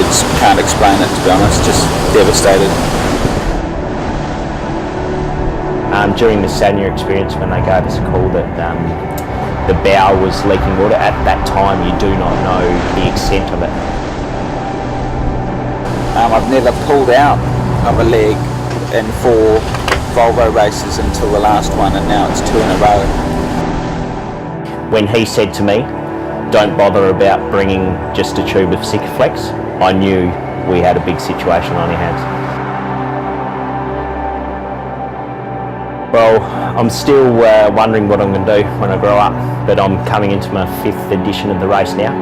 words can't explain it, to be honest, just devastated. During the Sanya experience, when they gave us a call that the bow was leaking water, at that time you do not know the extent of it. I've never pulled out of a leg in 4 Volvo races until the last one, and now it's 2 in a row. When he said to me, don't bother about bringing just a tube of Sikaflex, I knew we had a big situation on our hands. Well, I'm still wondering what I'm going to do when I grow up, but I'm coming into my 5th edition of the race now.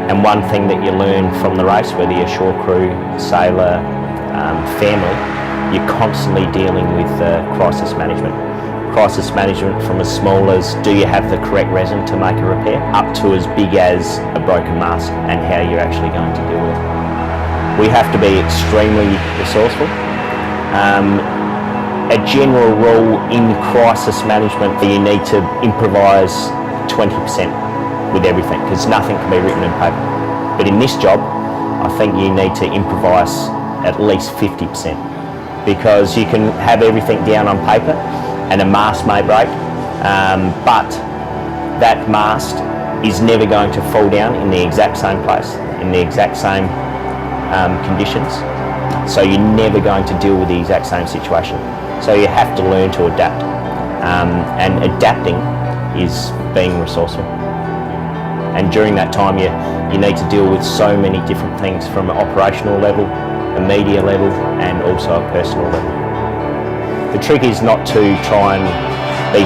And one thing that you learn from the race, whether you're shore crew, sailor, family, you're constantly dealing with crisis management. Crisis management from as small as do you have the correct resin to make a repair, up to as big as a broken mast and how you're actually going to deal with it. We have to be extremely resourceful. A general rule in crisis management, you need to improvise 20% with everything, because nothing can be written in paper. But in this job, I think you need to improvise at least 50%, because you can have everything down on paper and a mast may break, but that mast is never going to fall down in the exact same place, in the exact same conditions. So you're never going to deal with the exact same situation. So you have to learn to adapt, and adapting is being resourceful. And during that time you need to deal with so many different things, from an operational level, a media level, and also a personal level. The trick is not to try and be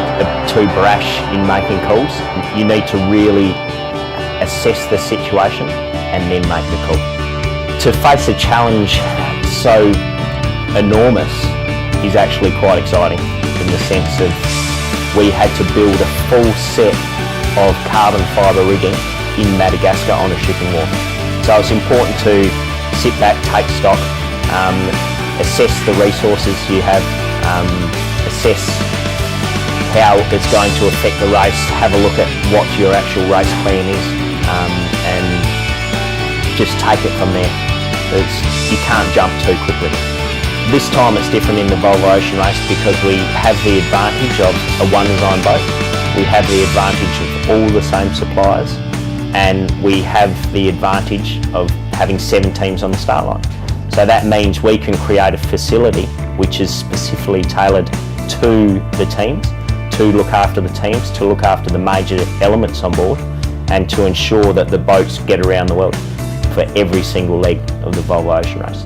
too brash in making calls. You need to really assess the situation and then make the call. To face a challenge so enormous is actually quite exciting, in the sense of we had to build a full set of carbon fibre rigging in Madagascar on a shipping wharf. So it's important to sit back, take stock, assess the resources you have, assess how it's going to affect the race, have a look at what your actual race plan is, and just take it from there. You can't jump too quickly. This time it's different in the Volvo Ocean Race because we have the advantage of a one design boat, we have the advantage of all the same suppliers, and we have the advantage of having 7 teams on the start line. So that means we can create a facility which is specifically tailored to the teams, to look after the teams, to look after the major elements on board, and to ensure that the boats get around the world for every single leg of the Volvo Ocean Race.